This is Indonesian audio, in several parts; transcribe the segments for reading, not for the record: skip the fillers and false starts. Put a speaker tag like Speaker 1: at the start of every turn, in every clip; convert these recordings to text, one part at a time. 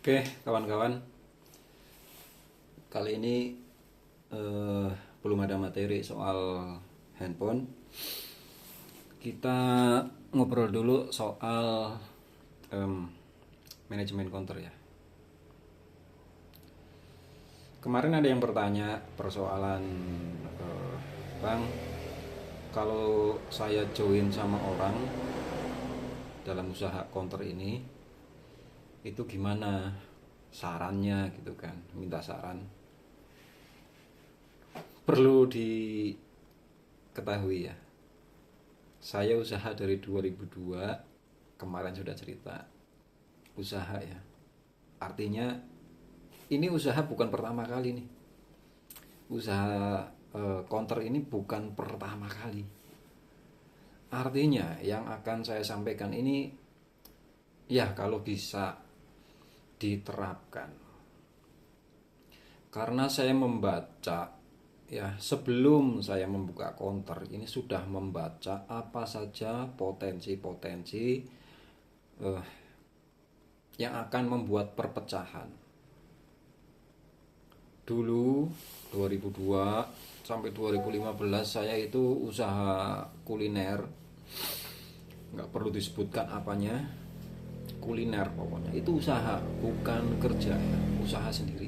Speaker 1: Oke, kawan-kawan, kali ini eh, belum ada materi soal handphone. Kita ngobrol dulu soal em, manajemen counter ya. Kemarin ada yang bertanya persoalan, eh, Bang, kalau saya join sama orang dalam usaha counter ini, itu gimana sarannya gitu kan, minta saran. Perlu diketahui ya, saya usaha dari 2002, kemarin sudah cerita. Usaha ya. Artinya ini usaha bukan pertama kali nih. Usaha counter ini bukan pertama kali. Artinya yang akan saya sampaikan ini ya kalau bisa diterapkan. Karena saya membaca ya sebelum saya membuka counter ini sudah membaca apa saja potensi-potensi eh, yang akan membuat perpecahan. Dulu 2002 sampai 2015 saya itu usaha kuliner, nggak perlu disebutkan apanya, kuliner pokoknya itu usaha bukan kerja ya, usaha sendiri.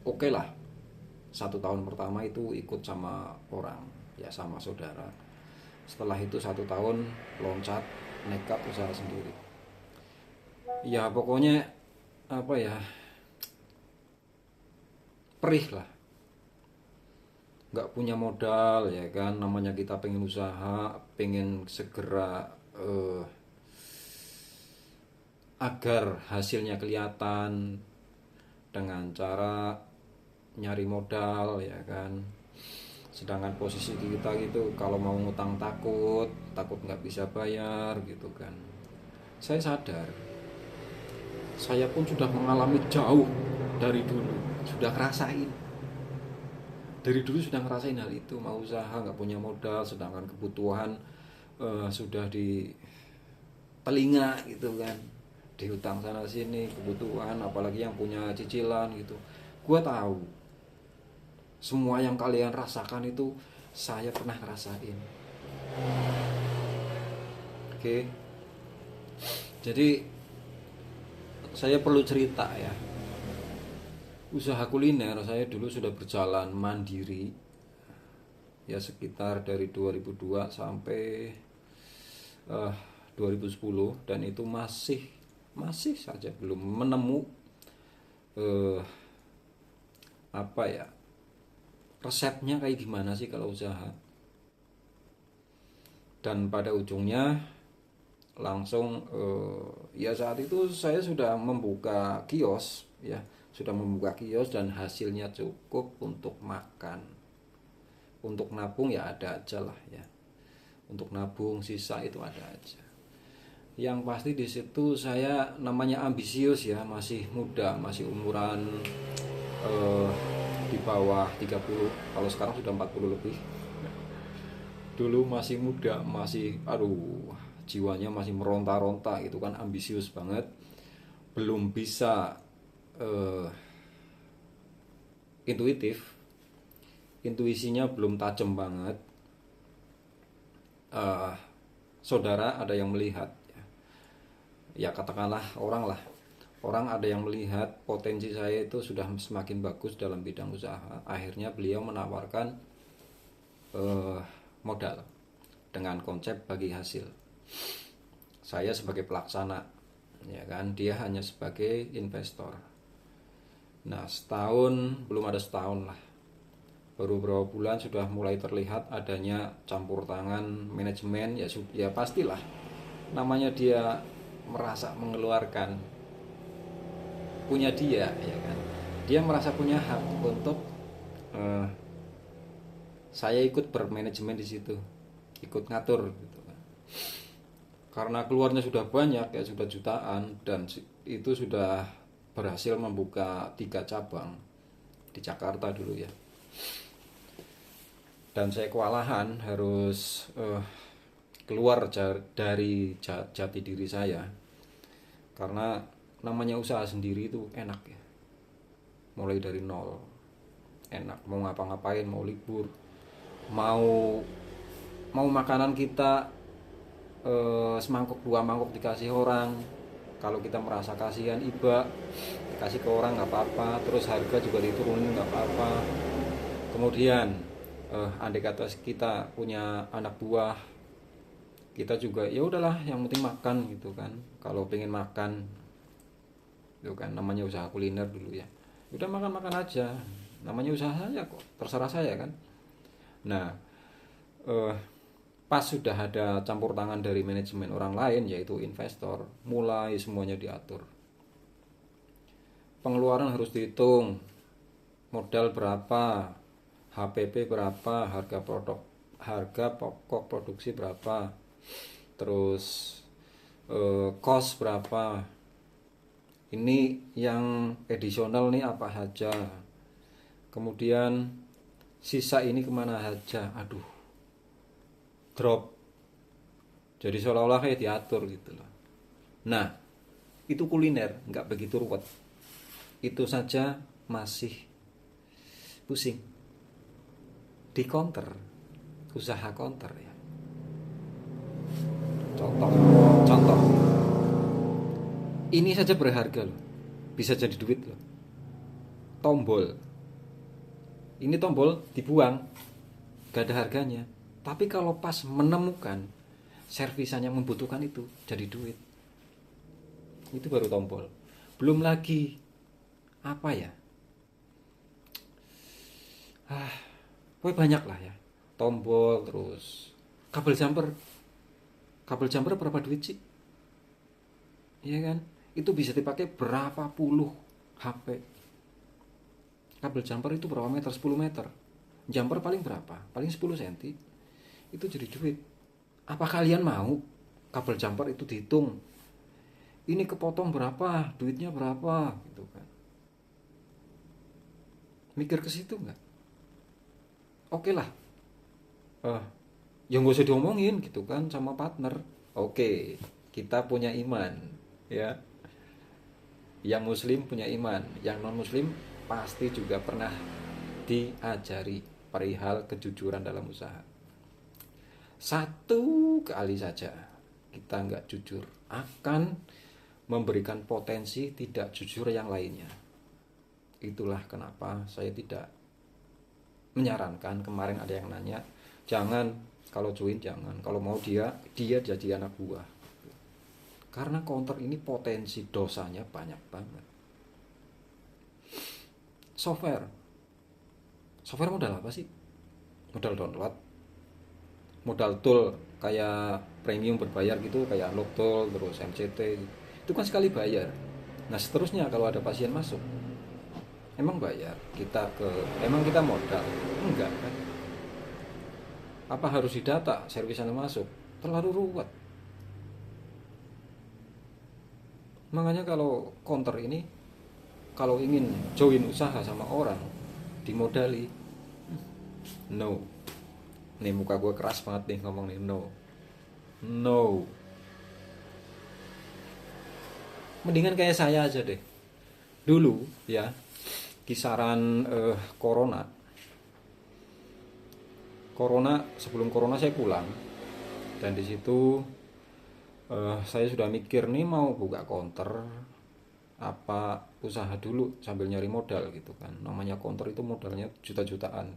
Speaker 1: Oke lah, 1 tahun pertama itu ikut sama orang ya, sama saudara. Setelah itu 1 tahun loncat nekat usaha sendiri. Ya pokoknya apa ya, perih lah, nggak punya modal ya kan, namanya kita pengen usaha, pengen segera agar hasilnya kelihatan dengan cara nyari modal ya kan. Sedangkan posisi kita gitu, kalau mau ngutang takut takut nggak bisa bayar gitu kan. Saya sadar, saya pun sudah mengalami jauh dari dulu, sudah ngerasain dari dulu, sudah ngerasain hal itu. Mau usaha nggak punya modal, sedangkan kebutuhan sudah di telinga gitu kan, dihutang sana sini kebutuhan, apalagi yang punya cicilan gitu. Gue tahu semua yang kalian rasakan itu saya pernah ngerasain. Oke, jadi saya perlu cerita ya. Usaha kuliner saya dulu sudah berjalan mandiri ya, sekitar dari 2002 sampai eh, 2010, dan itu masih saja belum menemu eh, apa ya, resepnya kayak gimana sih kalau usaha. Dan pada ujungnya langsung ya saat itu saya sudah membuka kios ya, sudah membuka kios dan hasilnya cukup untuk makan. Untuk nabung ya ada aja lah ya, untuk nabung sisa itu ada aja. Yang pasti di situ saya namanya ambisius ya, masih muda, masih umuran eh, di bawah 30, kalau sekarang sudah 40 lebih. Dulu masih muda, masih aduh, jiwanya masih meronta-ronta gitu kan, ambisius banget. Belum bisa eh, intuitif, intuisinya belum tajam banget. Eh, Saudara ada yang melihat ya, katakanlah orang ada yang melihat potensi saya itu sudah semakin bagus dalam bidang usaha. Akhirnya beliau menawarkan eh, modal dengan konsep bagi hasil. Saya sebagai pelaksana ya kan, dia hanya sebagai investor. Nah setahun, belum ada setahun lah, baru beberapa bulan sudah mulai terlihat adanya campur tangan manajemen ya. Ya pastilah, namanya dia merasa mengeluarkan punya dia ya kan, dia merasa punya hak untuk eh, saya ikut bermanajemen di situ, ikut ngatur gitu kan. Karena keluarnya sudah banyak ya, sudah jutaan, dan itu sudah berhasil membuka 3 cabang di Jakarta dulu ya. Dan saya kewalahan harus keluar dari jati diri saya, karena namanya usaha sendiri itu enak ya, mulai dari nol, enak, mau ngapa-ngapain, mau libur, mau mau makanan kita semangkuk dua mangkuk dikasih orang, kalau kita merasa kasihan iba dikasih ke orang nggak apa-apa, terus harga juga diturunin nggak apa-apa. Kemudian andai kata kita punya anak buah, kita juga ya udahlah yang penting makan gitu kan, kalau pengen makan itu kan namanya usaha kuliner dulu ya, udah makan-makan aja, namanya usaha saja kok, terserah saya kan. Nah, eh, pas sudah ada campur tangan dari manajemen orang lain yaitu investor, mulai semuanya diatur. Pengeluaran harus dihitung, modal berapa, HPP berapa, harga pokok produksi berapa, terus cost berapa, ini yang additional nih apa saja, kemudian sisa ini kemana saja, aduh drop, jadi seolah-olah kayak diatur gitu loh. Nah, itu kuliner nggak begitu ruwet, itu saja masih pusing. Di counter, usaha counter ya, contoh ini saja berharga loh, bisa jadi duit loh. Tombol ini, tombol dibuang gak ada harganya, tapi kalau pas menemukan servisan yang membutuhkan itu jadi duit. Itu baru tombol. Belum lagi apa ya, banyak lah ya, tombol, terus kabel jumper berapa duit sih, iya kan, itu bisa dipakai berapa puluh HP. Kabel jumper itu berapa meter, 10 meter, jumper paling berapa, paling 10 cm, itu jadi duit. Apa kalian mau kabel jumper itu dihitung, ini kepotong berapa, duitnya berapa gitu kan, mikir ke situ nggak? Oke lah, yang gak usah diomongin gitu kan sama partner. Oke, kita punya iman ya, yang muslim punya iman, yang non muslim pasti juga pernah diajari perihal kejujuran dalam usaha. Satu kali saja kita nggak jujur akan memberikan potensi tidak jujur yang lainnya. Itulah kenapa saya tidak menyarankan, kemarin ada yang nanya, jangan kalau join, jangan kalau mau dia jadi anak buah, karena counter ini potensi dosanya banyak banget. Software modal apa sih? Modal download, modal tool kayak premium berbayar gitu, kayak Unlock Tool, terus MCT, itu kan sekali bayar. Nah seterusnya kalau ada pasien masuk, emang bayar emang kita modal? Enggak kan? Apa harus didata servisannya masuk? Terlalu ruwet. Makanya kalau counter ini, kalau ingin join usaha sama orang dimodali, no. Nih muka gue keras banget nih ngomong nih, no. Mendingan kayak saya aja deh. Dulu ya, kisaran corona, sebelum corona saya pulang, dan di situ saya sudah mikir nih mau buka counter apa usaha dulu sambil nyari modal gitu kan. Namanya counter itu modalnya juta-jutaan.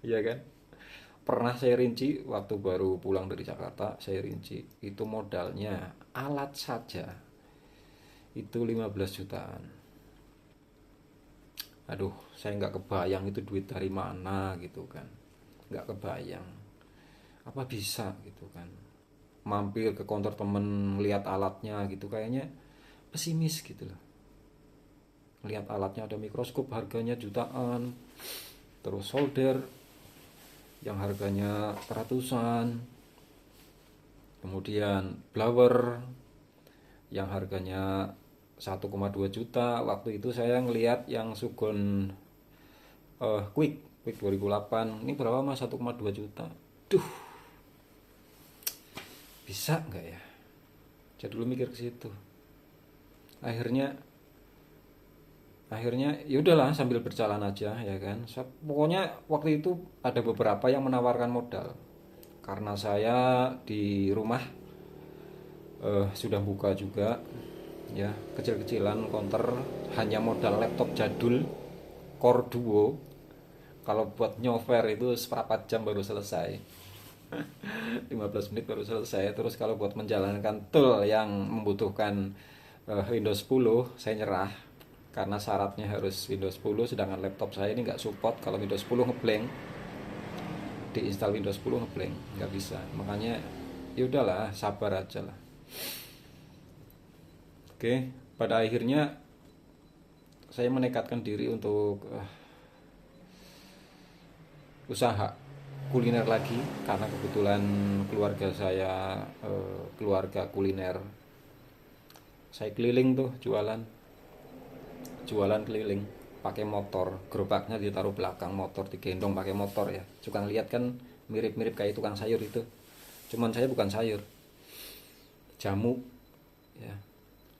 Speaker 1: Iya kan? Pernah saya rinci waktu baru pulang dari Jakarta, saya rinci itu modalnya alat saja itu 15 jutaan. Aduh, saya nggak kebayang itu duit dari mana gitu kan, nggak kebayang apa bisa gitu kan. Mampir ke counter temen, lihat alatnya gitu, kayaknya pesimis gitu loh. Lihat alatnya, ada mikroskop harganya jutaan, terus solder yang harganya ratusan, kemudian blower yang harganya 1,2 juta. Waktu itu saya ngelihat yang Sugon Quick 2008 ini berapa mas, 1,2 juta. Duh, bisa nggak ya? Saya dulu mikir ke situ. akhirnya akhirnya ya udahlah sambil berjalan aja ya kan. Pokoknya waktu itu ada beberapa yang menawarkan modal karena saya di rumah sudah buka juga ya, kecil-kecilan counter, hanya modal laptop jadul Core Duo. Kalau buat nyover itu seperempat jam baru selesai. 15 menit baru selesai. Terus kalau buat menjalankan tool yang membutuhkan Windows 10, saya nyerah karena syaratnya harus Windows 10, sedangkan laptop saya ini nggak support kalau Windows 10 ngeblank. Diinstal Windows 10 ngeblank, nggak bisa. Makanya ya udahlah, sabar aja lah. Oke, pada akhirnya saya menekatkan diri untuk usaha kuliner lagi karena kebetulan keluarga saya keluarga kuliner. Saya keliling tuh jualan keliling pakai motor, gerobaknya ditaruh belakang motor, digendong pakai motor ya. Suka ngeliat kan mirip-mirip kayak tukang sayur itu. Cuman saya bukan sayur, jamu ya.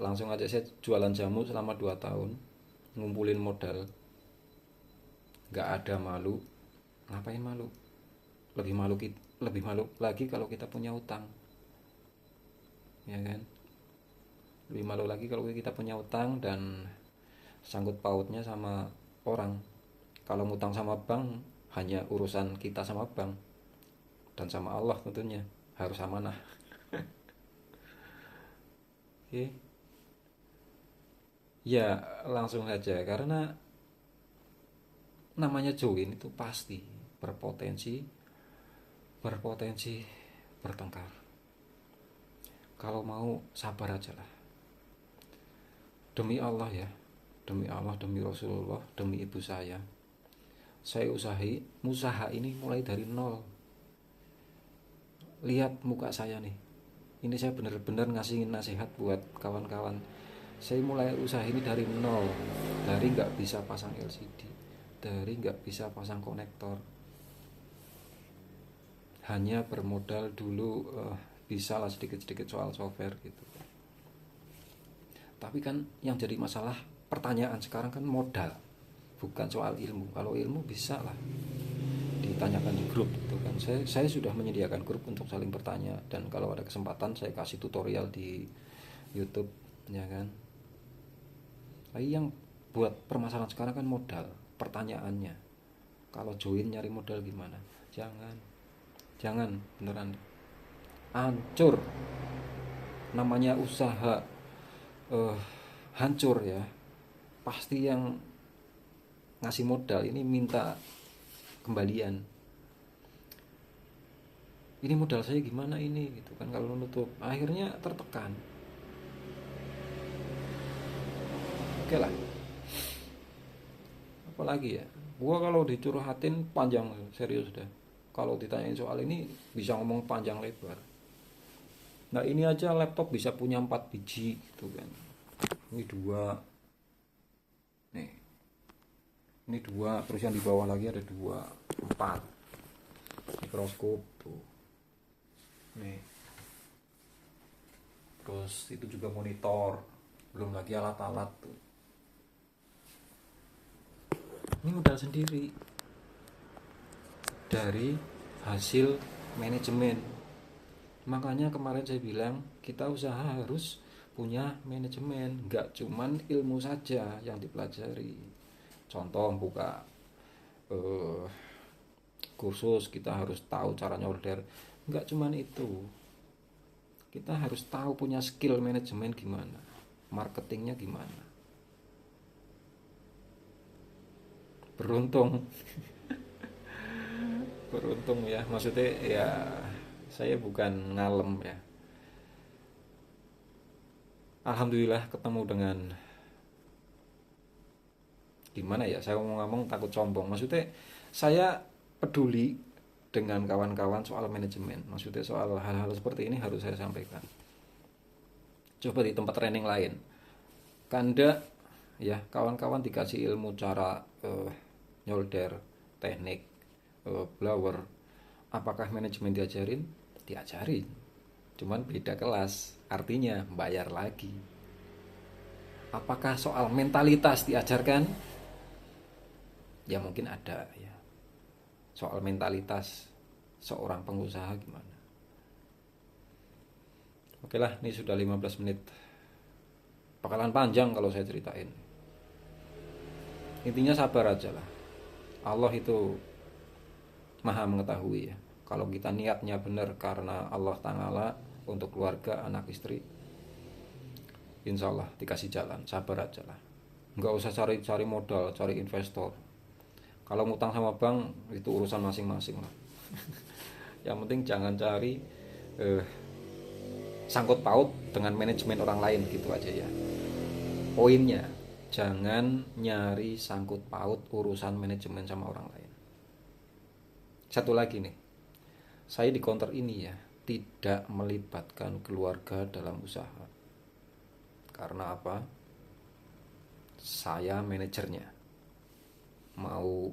Speaker 1: Langsung aja saya jualan jamu selama 2 tahun, ngumpulin modal. Nggak ada malu. Ngapain malu? Lebih malu lagi kalau kita punya utang. Ya kan? Lebih malu lagi kalau kita punya utang dan sangkut pautnya sama orang. Kalau ngutang sama bank hanya urusan kita sama bank dan sama Allah tentunya, harus amanah. Oke. Ya, langsung saja karena namanya join itu pasti berpotensi berpotensi bertengkar. Kalau mau sabar aja lah. Demi Allah ya, demi Allah, demi Rasulullah, demi ibu saya usaha ini mulai dari nol. Lihat muka saya nih, ini saya bener-bener ngasih nasihat buat kawan-kawan. Saya mulai usaha ini dari nol, dari nggak bisa pasang LCD, dari nggak bisa pasang konektor, hanya bermodal dulu bisa lah sedikit-sedikit soal software gitu. Tapi kan yang jadi masalah pertanyaan sekarang kan modal, bukan soal ilmu. Kalau ilmu bisa lah ditanyakan di grup gitu kan. Saya sudah menyediakan grup untuk saling bertanya, dan kalau ada kesempatan saya kasih tutorial di YouTube ya kan. Tapi yang buat permasalahan sekarang kan modal, pertanyaannya. Kalau join nyari modal gimana? Jangan beneran hancur. Namanya usaha hancur ya, pasti yang ngasih modal ini minta kembalian. Ini modal saya gimana ini gitu kan, kalau nutup akhirnya tertekan. Oke lah, apalagi ya, gua kalau dicurhatin panjang, serius dah. Kalau ditanyain soal ini bisa ngomong panjang lebar. Nah ini aja laptop bisa punya 4 biji gitu kan. Ini 2, nih ini 2, terus yang di bawah lagi ada 2, 4 mikroskop tuh nih, terus itu juga monitor, belum lagi alat-alat tuh. Ini modal sendiri dari hasil manajemen. Makanya kemarin saya bilang kita usaha harus punya manajemen, nggak cuman ilmu saja yang dipelajari. Contoh buka kursus, kita harus tahu caranya order, nggak cuman itu. Kita harus tahu punya skill manajemen gimana, marketingnya gimana. Beruntung beruntung ya, maksudnya ya saya bukan ngalem ya. Alhamdulillah ketemu dengan, gimana ya, saya ngomong takut sombong, maksudnya saya peduli dengan kawan-kawan soal manajemen, maksudnya soal hal-hal seperti ini harus saya sampaikan. Coba di tempat training lain kanda ya, kawan-kawan dikasih ilmu cara nyolder, teknik blower, apakah manajemen diajarin? Diajarin, cuman beda kelas, artinya bayar lagi. Apakah soal mentalitas diajarkan? Ya mungkin ada ya. Soal mentalitas seorang pengusaha gimana. Oke lah, ini sudah 15 menit. Bakalan panjang kalau saya ceritain. Intinya sabar aja lah. Allah itu maha mengetahui ya. Kalau kita niatnya benar karena Allah Ta'ala untuk keluarga, anak istri, insya Allah dikasih jalan. Sabar aja lah. Nggak usah cari modal, cari investor. Kalau ngutang sama bank itu urusan masing-masing lah. Yang penting jangan cari sangkut paut dengan manajemen orang lain gitu aja ya. Poinnya, jangan nyari sangkut paut urusan manajemen sama orang lain. Satu lagi nih, saya di counter ini ya tidak melibatkan keluarga dalam usaha. Karena apa? Saya manajernya. Mau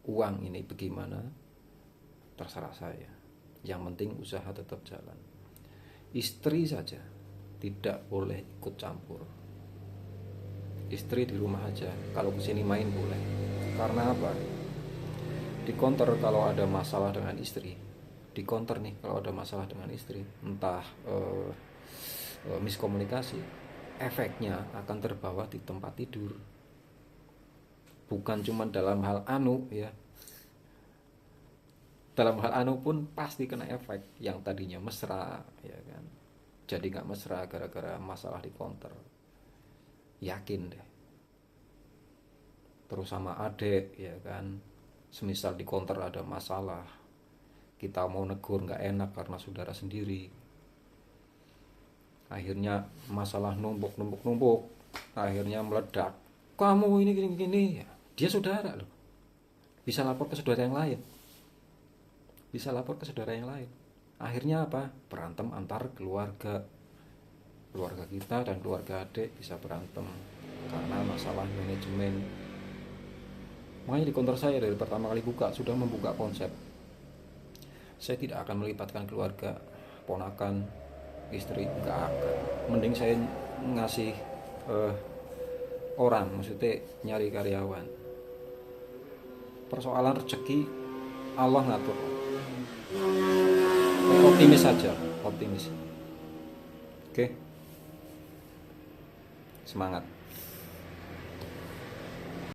Speaker 1: uang ini bagaimana? Terserah saya. Yang penting usaha tetap jalan. Istri saja tidak boleh ikut campur. Istri di rumah aja. Kalau kesini main boleh. Karena apa? Di counter kalau ada masalah dengan istri, di counter nih kalau ada masalah dengan istri, entah miskomunikasi, efeknya akan terbawa di tempat tidur. Bukan cuma dalam hal ya. Dalam hal pun pasti kena efek. Yang tadinya mesra ya kan, jadi nggak mesra gara-gara masalah di counter. Yakin deh. Terus sama adek ya kan, semisal di counter ada masalah, kita mau negur nggak enak karena saudara sendiri. Akhirnya masalah numpuk, akhirnya meledak. Kamu ini gini. Ya, dia saudara loh. Bisa lapor ke saudara yang lain. Akhirnya apa? Berantem antar keluarga. Keluarga kita dan keluarga adik bisa berantem karena masalah manajemen. Makanya di counter saya dari pertama kali buka sudah membuka konsep. Saya tidak akan melibatkan keluarga, ponakan, istri, nggak akan. Mending saya ngasih orang, maksudnya nyari karyawan. Persoalan rezeki Allah ngatur. Optimis saja, optimis. Oke. Semangat.